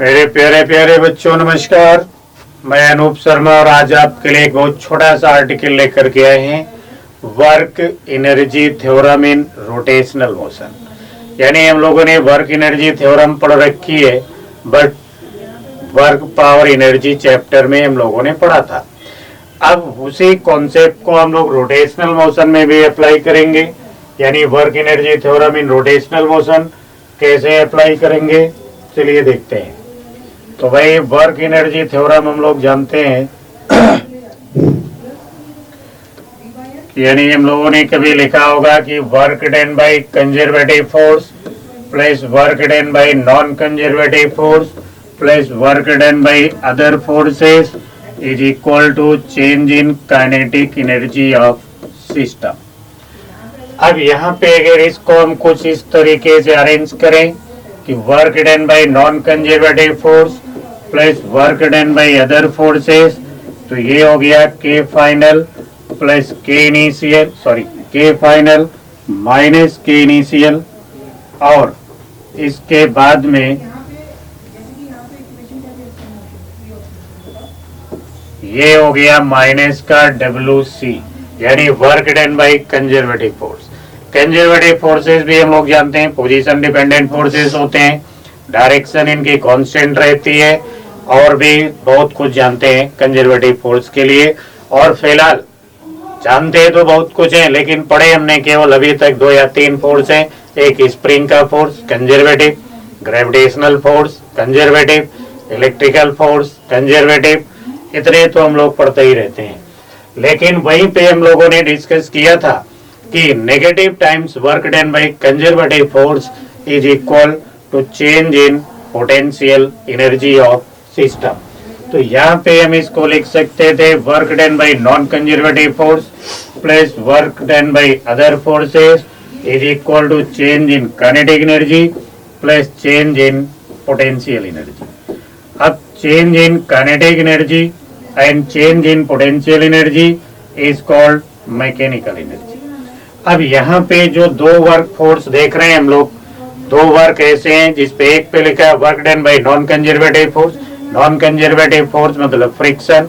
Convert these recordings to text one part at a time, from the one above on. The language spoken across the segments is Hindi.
मेरे प्यारे प्यारे बच्चों नमस्कार। मैं अनूप शर्मा और आज आपके लिए एक बहुत छोटा सा आर्टिकल लेकर के आए हैं, work energy theorem in rotational motion. यानी हम लोगों ने वर्क एनर्जी थ्योरम पढ़ रखी है, but work power energy chapter में हम लोगों ने पढ़ा था। अब उसी कॉन्सेप्ट को हम लोग रोटेशनल मोशन में भी अप्लाई करेंगे। यानी work energy theorem in rotational motion कैसे अप्लाई करेंगे, चलिए देखते हैं। तो भाई वर्क एनर्जी थ्योरम हम लोग जानते हैं यानी हम लोगों ने कभी लिखा होगा कि work done by conservative force plus work done by non conservative force plus work done by other forces is equal to change in kinetic energy of system. अब यहाँ पे अगर इसको हम कुछ इस तरीके से अरेंज करें कि work done by non conservative force plus work done by other forces, तो ये हो गया के फाइनल प्लस के इनिशियल के फाइनल माइनस के इनिशियल, और इसके बाद में ये हो गया माइनस का WC, यानी work done by conservative force. Conservative forces भी हम लोग जानते हैं पोजीशन डिपेंडेंट फोर्सेस होते हैं, डायरेक्शन इनकी कांस्टेंट रहती है, और भी बहुत कुछ जानते हैं कंजर्वेटिव फोर्स के लिए। और फिलहाल जानते हैं तो बहुत कुछ है, लेकिन पढ़े हमने केवल अभी तक 2 या 3 फोर्स हैं। एक स्प्रिंग का force conservative, gravitational force conservative, electrical force conservative, इतने तो हम लोग पढ़ते ही रहते हैं। लेकिन वहीं पे हम लोगों ने डिस्कस किया था कि negative times work done by conservative force is equal to change in potential energy of system. तो यहाँ पे हम इसको लिख सकते थे work done by non conservative force plus work done by other forces is equal to change in kinetic energy plus change in potential energy. अब change in kinetic energy and change in potential energy is called mechanical energy. अब यहाँ पे जो 2 वर्क फोर्स देख रहे हैं हम लोग, 2 वर्क ऐसे हैं जिसपे एक पे लिखा है work done by non conservative force. Non conservative force मतलब फ्रिक्शन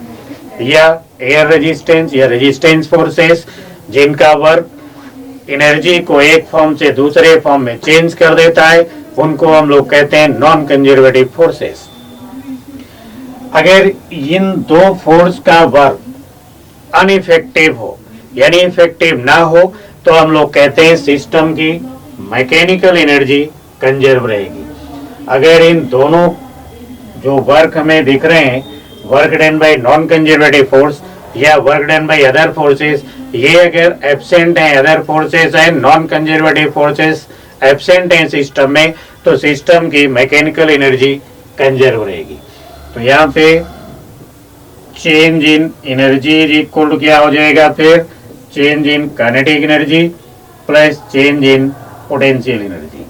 या एयर रेजिस्टेंस या रेजिस्टेंस फोर्सेस, जिनका वर्क एनर्जी को एक फॉर्म से दूसरे फॉर्म में चेंज कर देता है, उनको हम लोग कहते हैं नॉन कंजर्वेटिव फोर्सेस। अगर इन 2 फोर्स का वर्क अनइफेक्टिव हो यानी इफेक्टिव ना हो, तो हम लोग कहते हैं सिस्टम की मैकेनिकल एनर्जी कंजर्व रहेगी। अगर इन दोनों जो वर्क हमें दिख रहे हैं, work done by non conservative force या work done by other forces, ये अगर एब्सेंट हैं, अदर फोर्सेस हैं, नॉन कंजर्वेटिव फोर्सेस एब्सेंट हैं सिस्टम में, तो सिस्टम की मैकेनिकल एनर्जी कंजर्व रहेगी। तो यहाँ पे change in energy is equal to क्या हो जाएगा, फिर change in kinetic energy plus change in potential energy,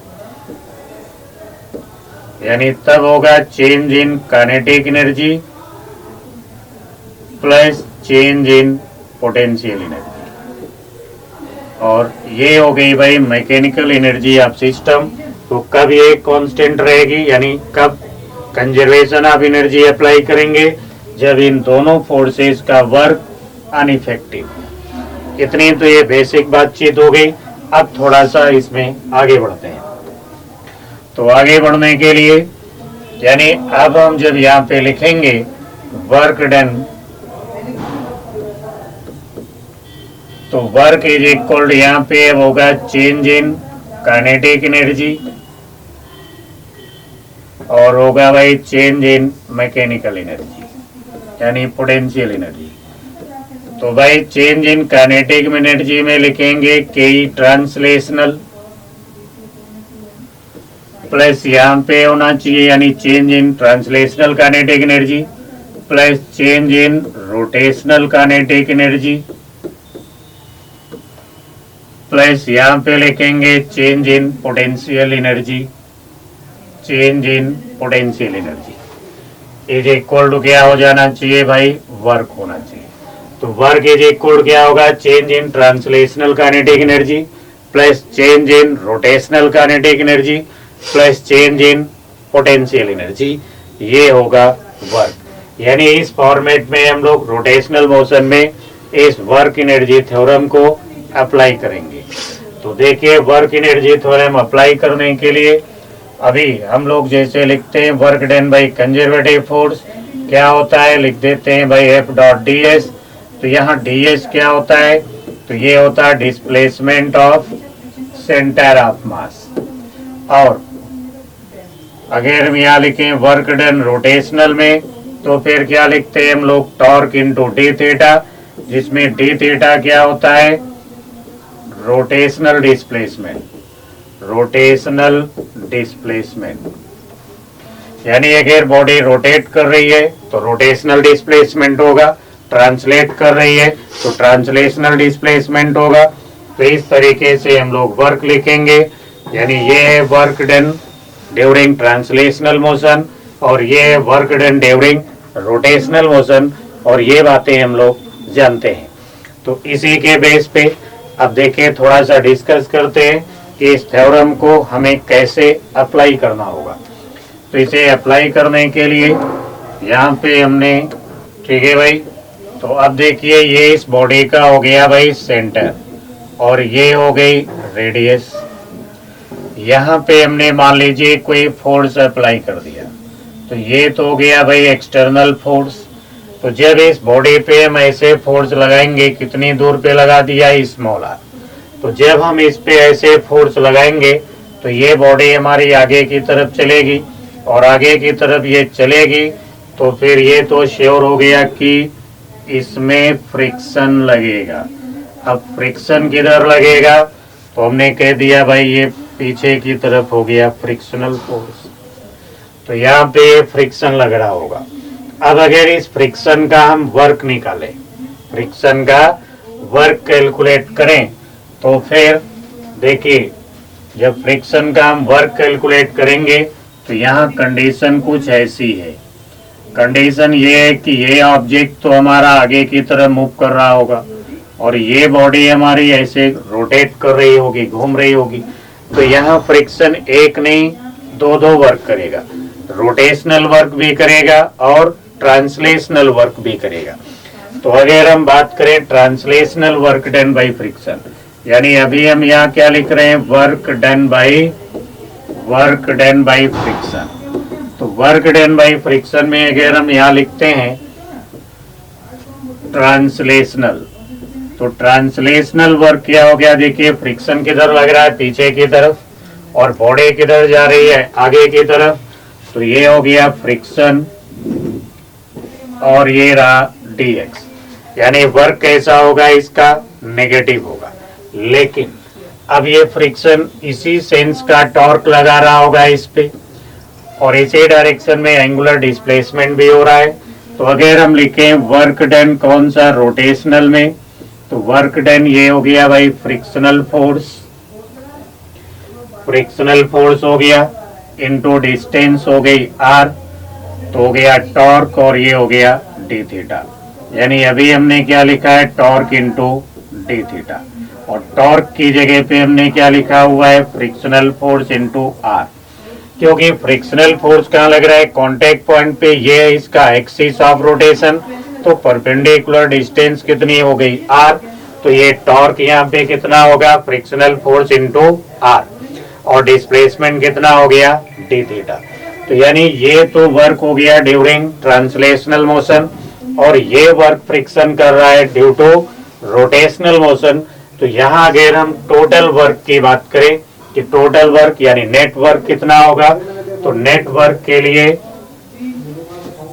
यानी तब होगा change in kinetic energy plus change in potential energy, और ये हो गई भाई मैकेनिकल एनर्जी ऑफ सिस्टम। तो कब ये कांस्टेंट रहेगी, यानी कब कंजर्वेशन ऑफ एनर्जी अप्लाई करेंगे, जब इन दोनों फोर्सेस का वर्क अनइफेक्टिव। इतनी तो ये बेसिक बातचीत हो गई। अब थोड़ा सा इसमें आगे बढ़ते हैं। तो आगे बढ़ने के लिए यानी अब हम जब यहाँ पे लिखेंगे वर्क डन, तो वर्क इज इक्वल टू यहाँ पे होगा चेंज इन काइनेटिक एनर्जी और होगा भाई चेंज इन मैकेनिकल एनर्जी यानी पोटेंशियल एनर्जी। तो भाई चेंज इन काइनेटिक एनर्जी में लिखेंगे के ट्रांसलेशनल प्लस यहाँ पे होना चाहिए यानी change in translational kinetic energy plus change in rotational kinetic energy plus यहाँ पे लिखेंगे change in potential energy, change in potential energy is equal to क्या हो जाना चाहिए भाई, वर्क होना चाहिए। तो वर्क इज इक्वल क्या होगा, change in translational kinetic energy plus change in rotational kinetic energy plus change in potential energy ये होगा वर्क। यानी इस फॉर्मेट में हम लोग रोटेशनल मोशन में इस वर्क एनर्जी थ्योरम को अप्लाई करेंगे। तो देखिए वर्क एनर्जी थ्योरम अप्लाई करने के लिए अभी हम लोग जैसे लिखते हैं work done by conservative force क्या होता है, लिख देते हैं भाई एफ डॉट डी एस। तो यहाँ डी एस क्या होता है, तो ये होता है डिस्प्लेसमेंट ऑफ सेंटर ऑफ मास। और अगर हम यहाँ लिखें वर्क डन रोटेशनल में तो फिर क्या लिखते हैं हम लोग, टॉर्क इंटू डी थीटा, जिसमें डी थीटा क्या होता है, रोटेशनल डिस्प्लेसमेंट। रोटेशनल डिस्प्लेसमेंट यानी अगर बॉडी रोटेट कर रही है तो रोटेशनल डिस्प्लेसमेंट होगा, ट्रांसलेट कर रही है तो ट्रांसलेशनल डिस्प्लेसमेंट होगा। तो इस तरीके से हम लोग वर्क लिखेंगे। यानी ये है work done during translational motion और ये है work done during rotational motion, और ये बातें हम लोग जानते हैं। तो इसी के बेस पे अब देखिए थोड़ा सा डिस्कस करते हैं कि इस थ्योरम को हमें कैसे अप्लाई करना होगा। तो इसे अप्लाई करने के लिए यहाँ पे हमने, ठीक है भाई, तो अब देखिए ये इस बॉडी का हो गया भाई सेंटर और ये हो गई रेडियस। यहाँ पे हमने मान लीजिए कोई फोर्स अप्लाई कर दिया, तो ये तो हो गया भाई एक्सटर्नल फोर्स। तो जब इस बॉडी पे हम ऐसे फोर्स लगाएंगे, कितनी दूर पे लगा दिया, स्मॉल आर। तो जब हम इस पे ऐसे फोर्स लगाएंगे तो ये बॉडी हमारी आगे की तरफ चलेगी और आगे की तरफ ये चलेगी। तो फिर ये तो श्योर हो गया कि इसमें फ्रिक्शन लगेगा। अब फ्रिक्शन किधर लगेगा, तो हमने कह दिया भाई ये पीछे की तरफ हो गया फ्रिक्शनल फोर्स। तो यहाँ पे फ्रिक्शन लग रहा होगा। अब अगर इस फ्रिक्शन का हम वर्क निकालें, फ्रिक्शन का वर्क कैलकुलेट करें, तो फिर देखिए जब फ्रिक्शन का हम वर्क कैलकुलेट करेंगे तो यहाँ कंडीशन कुछ ऐसी है। कंडीशन ये है कि ये ऑब्जेक्ट तो हमारा आगे की तरफ मूव कर रहा होगा और ये बॉडी हमारी ऐसे रोटेट कर रही होगी, घूम रही होगी। तो यहाँ फ्रिक्शन एक नहीं दो वर्क करेगा, रोटेशनल वर्क भी करेगा और ट्रांसलेशनल वर्क भी करेगा। तो अगर हम बात करें translational work done by friction, यानी अभी हम यहाँ क्या लिख रहे हैं, वर्क डन बाय फ्रिक्शन। तो वर्क डन बाय फ्रिक्शन में अगर हम यहाँ लिखते हैं ट्रांसलेशनल, तो ट्रांसलेशनल वर्क क्या हो गया, देखिए फ्रिक्शन किधर लग रहा है, पीछे की तरफ, और बॉडी किधर जा रही है, आगे की तरफ। तो ये हो गया फ्रिक्शन और ये रहा dx। यानी वर्क कैसा होगा, इसका नेगेटिव होगा। लेकिन अब ये फ्रिक्शन इसी सेंस का टॉर्क लगा रहा होगा इस पे, और इसी डायरेक्शन में एंगुलर डिस्प्लेसमेंट भी हो रहा है। तो अगर हम लिखें वर्क डन कौन सा, रोटेशनल में, तो वर्क डन ये हो गया भाई फ्रिक्शनल फोर्स। फ्रिक्शनल फोर्स हो गया इनटू डिस्टेंस हो गई r, तो हो गया टॉर्क, और ये हो गया डी थीटा। यानी अभी हमने क्या लिखा है, टॉर्क इनटू डी थीटा, और टॉर्क की जगह पे हमने क्या लिखा हुआ है, फ्रिक्शनल फोर्स इनटू r। क्योंकि फ्रिक्शनल फोर्स कहाँ लग रहा है, कांटेक्ट पॉइंट पे, ये है इसका एक्सिस ऑफ रोटेशन। तो परपेंडिकुलर डिस्टेंस कितनी हो गई, r। तो ये टॉर्क यहाँ पे कितना होगा, फ्रिक्शनल फोर्स इनटू r, और डिस्प्लेसमेंट कितना हो गया, डी थीटा। तो यानी ये तो वर्क हो गया ड्यूरिंग ट्रांसलेशनल मोशन, और ये वर्क फ्रिक्शन कर रहा है ड्यू टू रोटेशनल मोशन। तो यहाँ अगर हम टोटल वर्क की बात करें कि टोटल वर्क यानी नेट वर्क कितना होगा, तो नेट वर्क के लिए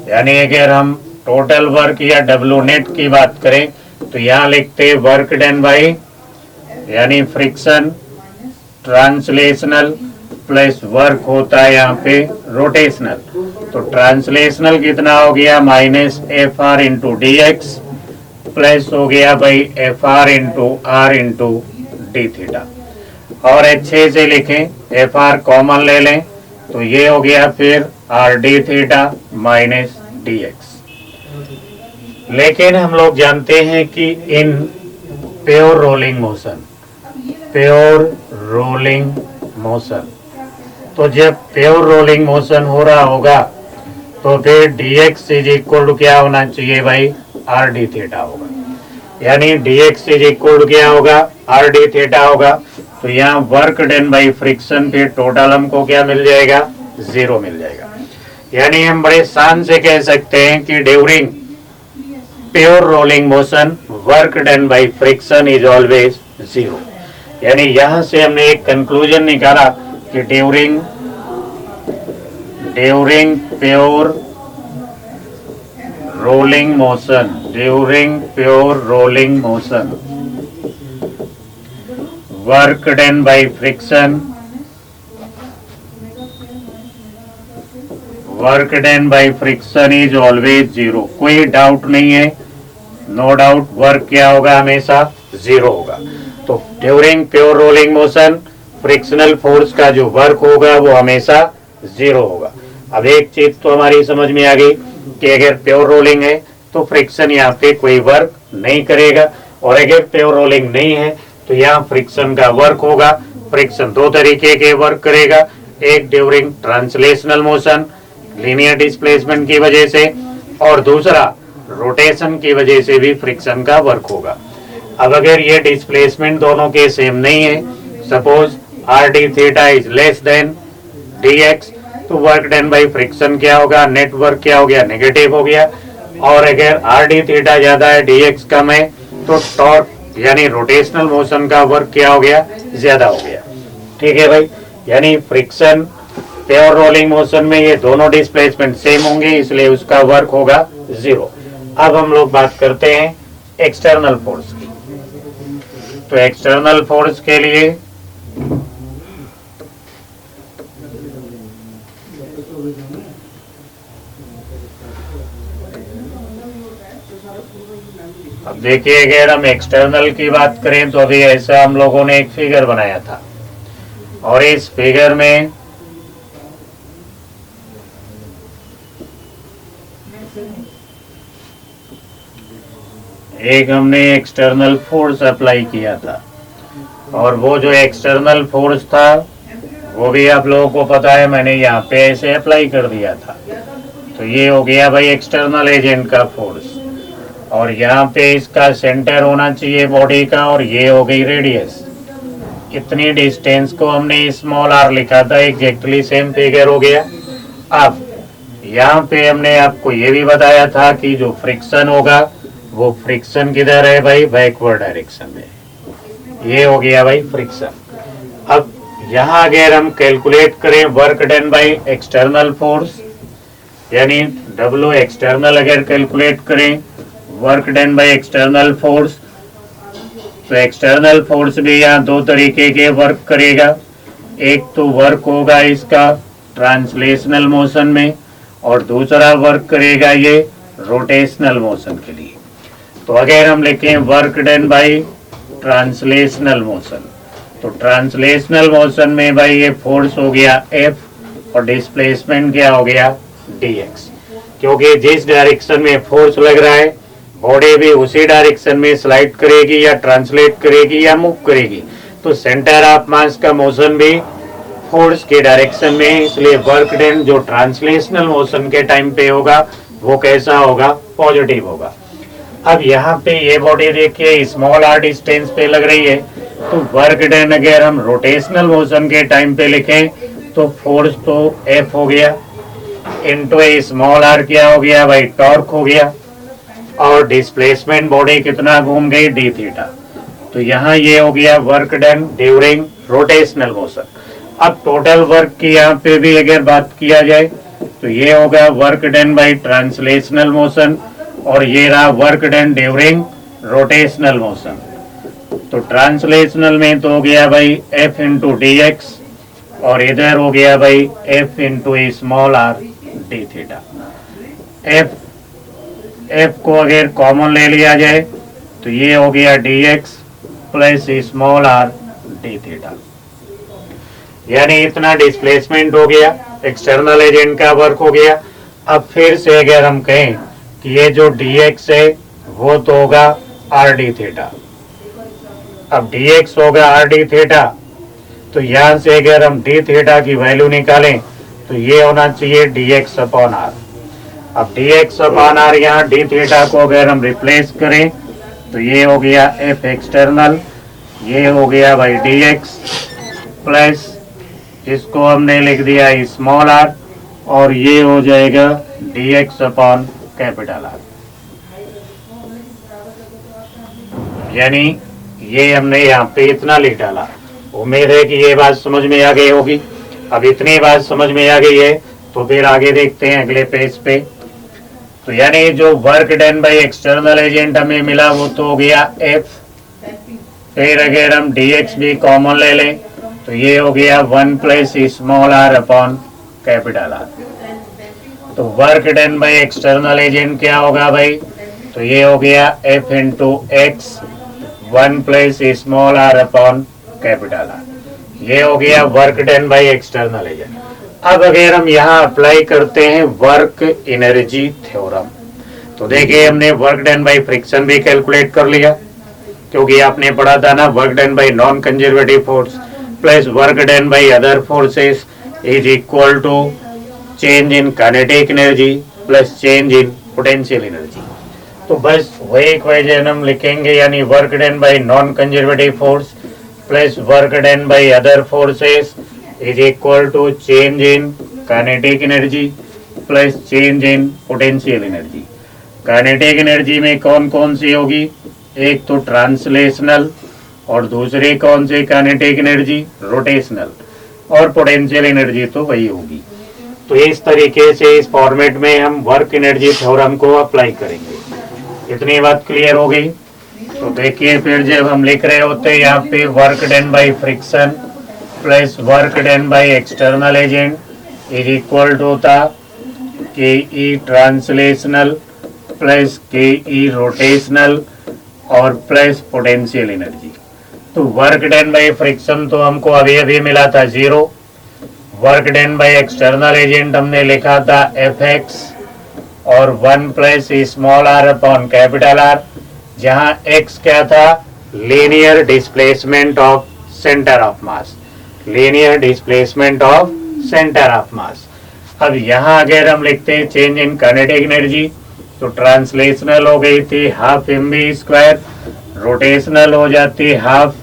यानी अगर हम टोटल वर्क या डब्ल्यू नेट की बात करें तो यहाँ लिखते वर्क डन बाय यानी फ्रिक्शन ट्रांसलेशनल प्लस वर्क होता है यहाँ पे रोटेशनल। तो ट्रांसलेशनल कितना हो गया, minus F R into D X, plus हो गया भाई F R into R into D theta. और अच्छे से लिखें, एफ आर कॉमन ले लें तो ये हो गया फिर R D theta minus D x. लेकिन हम लोग जानते हैं कि इन प्योर रोलिंग मोशन, तो जब प्योर रोलिंग मोशन हो रहा होगा तो फिर dx इज इक्वल टू क्या होना चाहिए भाई, आर डी थीटा होगा। यानी dx इज इक्वल टू क्या होगा, आर डी थीटा होगा। तो यहाँ वर्क डन बाई फ्रिक्शन फिर टोटल हमको क्या मिल जाएगा, 0 मिल जाएगा। यानी हम बड़े शान से कह सकते हैं कि during pure rolling motion work done by friction is always 0। यानी यहां से हमने एक कंक्लूजन निकाला कि during pure rolling motion, work done by friction, work done by friction is always 0। कोई डाउट नहीं है, नो डाउट वर्क क्या होगा, हमेशा 0 होगा। तो during pure rolling motion frictional force का जो वर्क होगा वो हमेशा 0 होगा। अब एक चीज तो हमारी समझ में आ गई कि अगर प्योर रोलिंग है तो फ्रिक्शन यहाँ पे कोई वर्क नहीं करेगा, और अगर प्योर रोलिंग नहीं है तो यहाँ फ्रिक्शन का वर्क होगा। फ्रिक्शन दो तरीके के वर्क करेगा, एक during translational motion linear displacement की वजह से, और दूसरा रोटेशन की वजह से भी फ्रिक्शन का वर्क होगा। अब अगर ये डिस्प्लेसमेंट दोनों के सेम नहीं है, suppose R D theta is less than D x, तो वर्क डन बाई फ्रिक्शन क्या होगा, नेट वर्क क्या हो गया, नेगेटिव हो गया। और अगर आर डी थीटा ज्यादा है, डी एक्स कम है, तो टॉर्क यानी रोटेशनल मोशन का वर्क क्या हो गया, ज्यादा हो गया। ठीक है भाई, यानी फ्रिक्शन प्योर रोलिंग मोशन में ये दोनों डिस्प्लेसमेंट सेम होंगे, इसलिए उसका वर्क होगा 0। अब हम लोग बात करते हैं एक्सटर्नल फोर्स की। तो एक्सटर्नल फोर्स के लिए अब देखिए, अगर हम एक्सटर्नल की बात करें तो अभी ऐसा हम लोगों ने एक फिगर बनाया था, और इस फिगर में एक हमने एक्सटर्नल फोर्स अप्लाई किया था, और वो जो एक्सटर्नल फोर्स था वो भी आप लोगों को पता है, मैंने यहाँ पे ऐसे अप्लाई कर दिया था। तो ये हो गया भाई एक्सटर्नल एजेंट का फोर्स, और यहाँ पे इसका सेंटर होना चाहिए बॉडी का, और ये हो गई रेडियस। इतनी डिस्टेंस को हमने स्मॉल आर लिखा था, एग्जैक्टली सेम फिगर हो गया। अब यहाँ पे हमने आपको ये भी बताया था कि जो फ्रिक्शन होगा वो फ्रिक्शन किधर है भाई, बैकवर्ड डायरेक्शन में। ये हो गया भाई फ्रिक्शन। अब यहाँ अगर हम कैलकुलेट करें work done by external force, यानी W एक्सटर्नल अगर कैलकुलेट करें work done by external force, तो एक्सटर्नल फोर्स भी यहाँ दो तरीके के वर्क करेगा। एक तो वर्क होगा इसका ट्रांसलेशनल मोशन में, और दूसरा वर्क करेगा ये रोटेशनल मोशन के लिए। तो अगर हम लिखें work done by translational motion, तो ट्रांसलेशनल मोशन में भाई ये फोर्स हो गया F, और डिस्प्लेसमेंट क्या हो गया dx। क्योंकि जिस डायरेक्शन में फोर्स लग रहा है बॉडी भी उसी डायरेक्शन में स्लाइड करेगी या ट्रांसलेट करेगी या मूव करेगी, तो सेंटर ऑफ मास का मोशन भी फोर्स के डायरेक्शन में है। इसलिए वर्क डन जो ट्रांसलेशनल मोशन के टाइम पे होगा वो कैसा होगा, पॉजिटिव होगा। अब यहाँ पे ये बॉडी देखिए स्मॉल आर डिस्टेंस पे लग रही है, तो वर्क डन अगर हम रोटेशनल मोशन के टाइम पे लिखें तो फोर्स तो F हो गया, इनटू ए स्मॉल आर क्या हो गया भाई, टॉर्क हो गया, और डिस्प्लेसमेंट बॉडी कितना घूम गई, डी थीटा। तो यहाँ ये हो गया work done during rotational motion. अब टोटल वर्क की यहाँ पे भी अगर बात किया जाए तो ये होगा work done by translational motion, और ये रहा work done during rotational motion. तो ट्रांसलेशनल में तो हो गया भाई F इंटू डी एक्स, और इधर हो गया भाई F into small R D theta. F को अगर कॉमन ले लिया जाए तो ये हो गया D X plus small R D theta. यानी इतना डिस्प्लेसमेंट हो गया, एक्सटर्नल एजेंट का वर्क हो गया। अब फिर से अगर हम कहें कि ये जो dx है वो तो होगा आर डी थीटा। अब dx होगा आर डी थीटा, तो यहां से अगर हम डी थीटा की वैल्यू निकालें तो ये होना चाहिए dx अपॉन आर। अब dx अपॉन r, यहाँ d थीटा को अगर हम रिप्लेस करें तो ये हो गया f एक्सटर्नल, ये हो गया भाई dx प्लस इसको हमने लिख दिया स्मॉल r, और ये हो जाएगा dx अपॉन कैपिटल R। यानी ये हमने यहाँ पे इतना लिख डाला। उम्मीद है कि ये बात समझ में आ गई होगी। अब इतनी बात समझ में आ गई है तो फिर आगे देखते हैं अगले पेज पे। तो यानी जो work done by external agent हमें मिला वो तो हो गया F, फिर अगर हम dx भी कॉमन ले लें तो ये हो गया 1 plus small r upon capital R। तो work done by external agent क्या होगा भाई, तो ये हो गया F into x 1 plus small r upon capital R। ये हो गया work done by external agent. अब अगर हम यहाँ अप्लाई करते हैं वर्क एनर्जी थ्योरम, तो देखिए हमने वर्क डन बाय फ्रिक्शन भी कैलकुलेट कर लिया, क्योंकि आपने पढ़ा था ना work done by non conservative force plus work done by other forces is equal to change in kinetic energy plus change in potential energy. तो बस वही इक्वेशन हम लिखेंगे, यानी work done by non conservative force plus work done by other forces is equal to change in kinetic energy plus change in potential energy. Kinetic energy में कौन कौन सी होगी, एक तो ट्रांसलेशनल और दूसरी कौन सी काइनेटिक एनर्जी रोटेशनल, और पोटेंशियल एनर्जी तो वही होगी। तो इस तरीके से इस फॉर्मेट में हम वर्क एनर्जी थ्योरम को अप्लाई करेंगे। इतनी बात क्लियर हो गई। तो देखिए फिर जब हम लिख रहे होते हैं यहाँ पे work done by friction plus work done by external agent is equal to होता K E translational plus K E rotational और प्लस पोटेंशियल एनर्जी। तो वर्क डन बाय फ्रिक्शन तो हमको अभी अभी मिला था 0, work done by external agent हमने लिखा था Fx और 1 plus small r upon capital R, जहां x क्या था, linear displacement of centre of mass, linear displacement of centre of मास। अब यहाँ अगर हम लिखते हैं चेंज इन काइनेटिक एनर्जी, तो ट्रांसलेशनल हो गई थी हाफ mv स्क्वायर, रोटेशनल हो जाती हाफ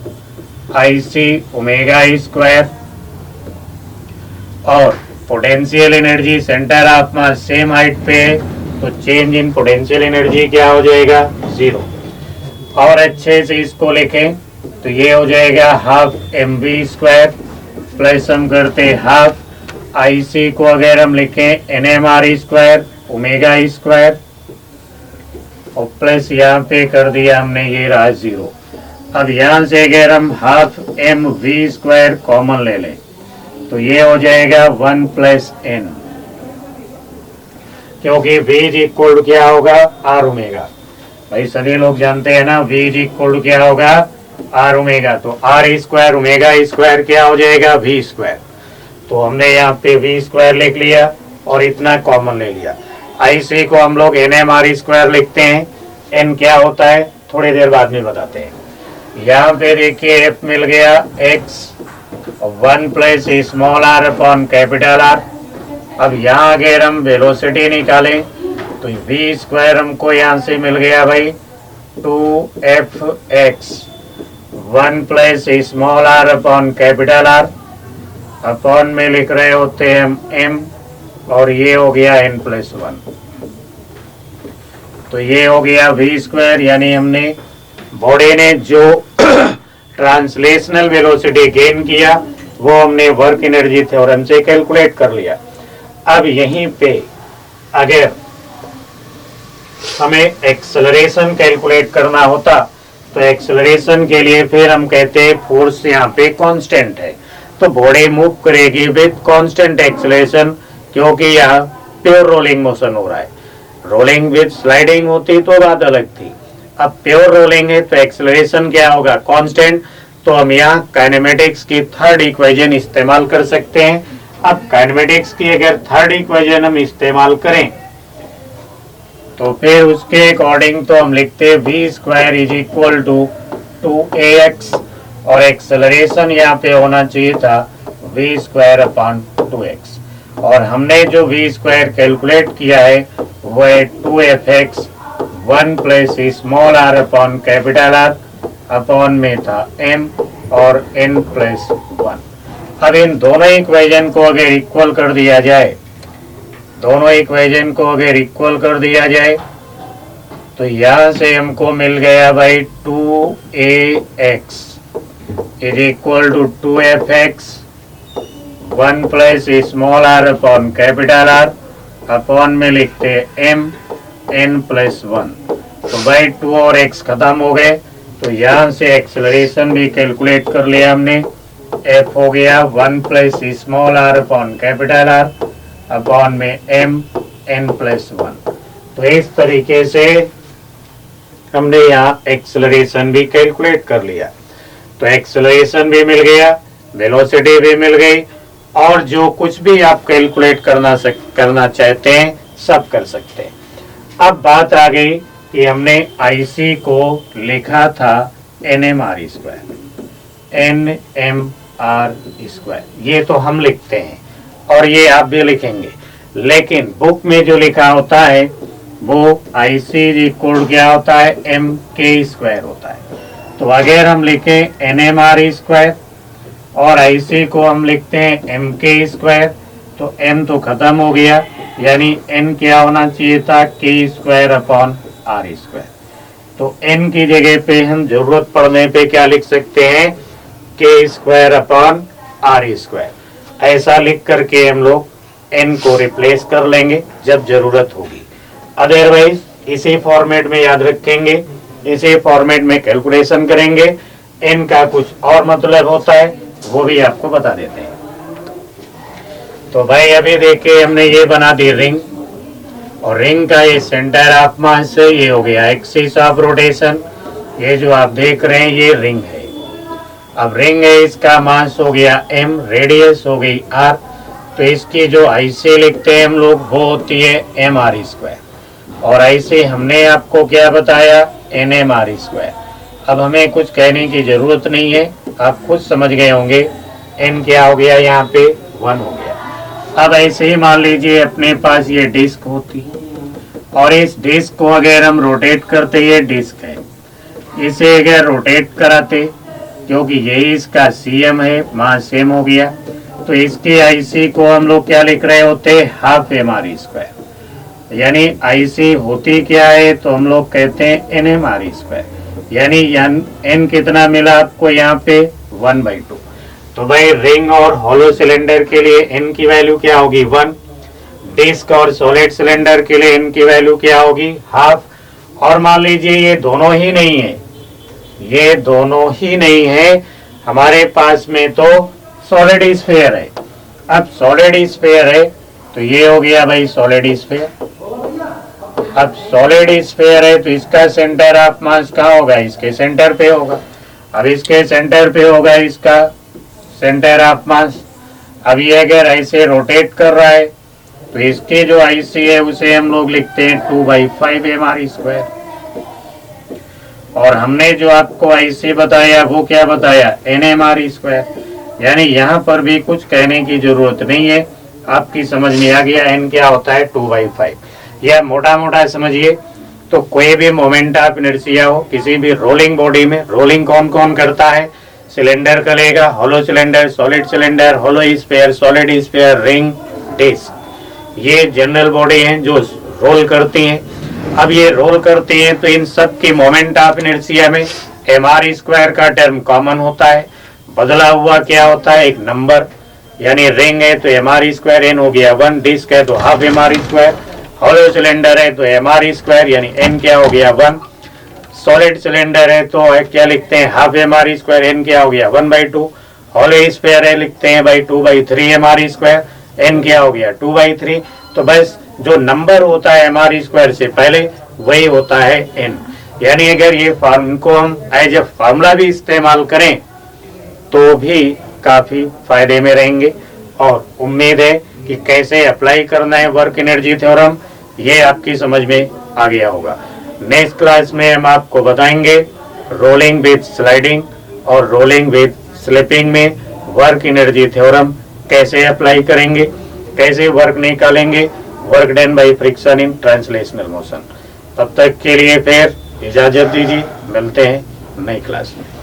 IC ओमेगा स्क्वायर, और potential energy centre of mass same height पे है तो चेंज इन पोटेंशियल एनर्जी क्या हो जाएगा, 0। और अच्छे से इसको लिखें तो ये हो जाएगा हाफ mv स्क्वायर प्लस हम करते हाफ IC को अगर हम लिखें NMR स्क्वायर ओमेगा स्क्वायर, और प्लस यहाँ पे कर दिया हमने ये रहा 0। अब यहाँ से अगर हम हाफ mv स्क्वायर कॉमन ले लें तो ये हो जाएगा 1 प्लस n, क्योंकि v इज इक्वल टू क्या होगा, r ओमेगा। भाई सभी लोग जानते हैं ना v इज इक्वल टू क्या होगा, r ओमेगा। तो r स्क्वायर ओमेगा स्क्वायर क्या हो जाएगा, v स्क्वायर। तो हमने यहाँ पे v स्क्वायर लिख लिया और इतना कॉमन ले लिया। IC को हम लोग NMR स्क्वायर लिखते हैं, n क्या होता है थोड़ी देर बाद में बताते हैं। यहाँ पे देखिए f मिल गया x 1 plus small r upon capital R। अब यहाँ अगर हम वेलोसिटी निकालें तो v स्क्वायर हमको यहाँ से मिल गया भाई 2fx 1 plus small r upon capital R, upon में लिख रहे होते हैं हम m, और ये हो गया n प्लस 1। तो ये हो गया v स्क्वायर, यानी हमने बॉडी ने जो ट्रांसलेशनल वेलोसिटी गेन किया वो हमने वर्क एनर्जी थ्योरम से कैलकुलेट कर लिया। अब यहीं पे अगर हमें एक्सेलरेशन कैलकुलेट करना होता तो एक्सेलरेशन के लिए फिर हम कहते हैं फोर्स यहाँ पे कांस्टेंट है, तो बॉडी मूव करेगी विद कांस्टेंट एक्सेलरेशन, क्योंकि यहाँ प्योर रोलिंग मोशन हो रहा है। रोलिंग विद स्लाइडिंग होती तो बात अलग थी, अब प्योर रोलिंग है तो एक्सेलरेशन क्या होगा, कांस्टेंट। तो हम यहाँ काइनेमेटिक्स की थर्ड इक्वेशन इस्तेमाल कर सकते हैं। अब काइनेमेटिक्स की अगर थर्ड इक्वेशन हम इस्तेमाल करें तो फिर उसके अकॉर्डिंग तो हम लिखते हैं v square is equal to 2ax, और एक्सेलरेशन यहाँ पे होना चाहिए था v स्क्वायर अपॉन 2x। और हमने जो वी स्क्वायर कैलकुलेट किया है वो है 2fx 1 plus small R upon capital R upon में था m और n प्लस 1। अब इन दोनों इक्वेशन को अगर इक्वल कर दिया जाए, दोनों इक्वेशन को अगर इक्वल कर दिया जाए तो यहां से हमको मिल गया भाई 2ax is equal to 2fx 1 plus small R upon capital R upon में लिखते m n प्लस 1। तो भाई 2 और x खत्म हो गए, तो यहाँ से एक्सेलरेशन भी कैलकुलेट कर लिया हमने। f हो गया 1 plus small R upon capital R upon में m n प्लस 1। तो इस तरीके से हमने यहाँ एक्सेलरेशन भी कैलकुलेट कर लिया। तो एक्सेलरेशन भी मिल गया, वेलोसिटी भी मिल गई, और जो कुछ भी आप कैलकुलेट करना चाहते हैं सब कर सकते हैं। अब बात आ गई कि हमने IC को लिखा था NMR स्क्वायर, ये तो हम लिखते हैं और ये आप भी लिखेंगे, लेकिन बुक में जो लिखा होता है वो IC इक्वल क्या होता है, MK स्क्वायर होता है। तो अगर हम लिखें NMR स्क्वायर और IC को हम लिखते हैं MK स्क्वायर, तो M तो खत्म हो गया, यानी N क्या होना चाहिए था, K square upon R square. तो N की जगह पे हम जरूरत पड़ने पे क्या लिख सकते हैं, K square upon R square. ऐसा लिख करके हम लोग N को रिप्लेस कर लेंगे जब जरूरत होगी। अदरवाइज इसी फॉर्मेट में याद रखेंगे, इसी फॉर्मेट में कैलकुलेशन करेंगे। N का कुछ और मतलब होता है, वो भी आपको बता देते हैं। तो भाई अभी देखिए हमने ये बना दी रिंग, और रिंग का ये सेंटर ऑफ मास है, ये हो गया एक्सिस ऑफ रोटेशन। ये जो आप देख रहे हैं ये रिंग है। अब रिंग है, इसका मास हो गया m, रेडियस हो गई r। तो इसकी जो IC लिखते हैं हम लोग वो होती है MR स्क्वायर, और IC हमने आपको क्या बताया, NMR स्क्वायर। अब हमें कुछ कहने की जरूरत नहीं है, आप खुद समझ गए होंगे। n क्या हो गया, यहाँ पे 1 हो गया। अब ऐसे ही मान लीजिए अपने पास ये डिस्क होती, और इस डिस्क को अगर हम रोटेट करते, ये डिस्क है, इसे अगर रोटेट कराते, क्योंकि यही इसका CM है, मास सेम हो गया, तो इसकी IC को हम लोग क्या लिख रहे होते, हाफ MR स्क्वायर। यानी IC होती क्या है, तो हम लोग कहते हैं NMR स्क्वायर। यानी n कितना मिला आपको यहाँ पे, 1/2। तो भाई रिंग और हॉलो सिलेंडर के लिए n की वैल्यू क्या होगी, 1। डिस्क और सॉलिड सिलेंडर के लिए n की वैल्यू क्या होगी, हाफ। और मान लीजिए ये दोनों ही नहीं है, ये दोनों ही नहीं है, हमारे पास में तो सॉलिड स्फीयर है। अब सॉलिड स्फीयर है तो ये हो गया भाई सॉलिड स्फीयर। अब सॉलिड स्फीयर है तो इसका सेंटर ऑफ मास कहाँ होगा, इसके सेंटर पे होगा। अब इसके सेंटर पे होगा इसका सेंटर ऑफ मास। अब ये अगर ऐसे रोटेट कर रहा है तो इसके जो IC है उसे हम लोग लिखते हैं 2/5 MR स्क्वायर। और हमने जो आपको IC बताया वो क्या बताया, NMR स्क्वायर। यानी यहाँ पर भी कुछ कहने की जरूरत नहीं है, आपकी समझ में आ गया n क्या होता है, 2/5। यह मोटा मोटा समझिए। तो कोई भी मोमेंट ऑफ इनर्शिया हो किसी भी रोलिंग बॉडी में, रोलिंग कौन कौन करता है, सिलेंडर करेगा, hollow cylinder, solid cylinder, hollow sphere, solid sphere, ring, disc, ये जनरल बॉडी हैं जो रोल करती हैं। अब ये रोल करती हैं तो इन सब की मोमेंट ऑफ इनर्शिया में MR स्क्वायर का टर्म कॉमन होता है, बदला हुआ क्या होता है, एक नंबर। यानी रिंग है तो MR स्क्वायर n हो गया 1, डिस्क है तो half MR square, hollow cylinder है तो MR स्क्वायर यानी n क्या हो गया 1, सॉलिड सिलेंडर है तो क्या लिखते हैं, हाफ MR स्क्वायर, n क्या हो गया 1/2, हॉलो स्फीयर है लिखते हैं भाई 2/3 MR स्क्वायर, n क्या हो गया 2/3। तो बस जो नंबर होता है MR स्क्वायर से पहले वही होता है n। यानी अगर ये फॉर्म को हम एज ए फार्मूला भी इस्तेमाल करें तो भी काफी फायदे में रहेंगे। और उम्मीद है कि कैसे अप्लाई करना है वर्क एनर्जी थ्योरम ये आपकी समझ में आ गया होगा। नेक्स्ट क्लास में हम आपको बताएंगे रोलिंग विद स्लाइडिंग और रोलिंग विद स्लिपिंग में वर्क एनर्जी थ्योरम कैसे अप्लाई करेंगे। कैसे वर्क निकालेंगे, work done by friction in translational motion. तब तक के लिए फिर इजाजत दीजिए, मिलते हैं नई क्लास में।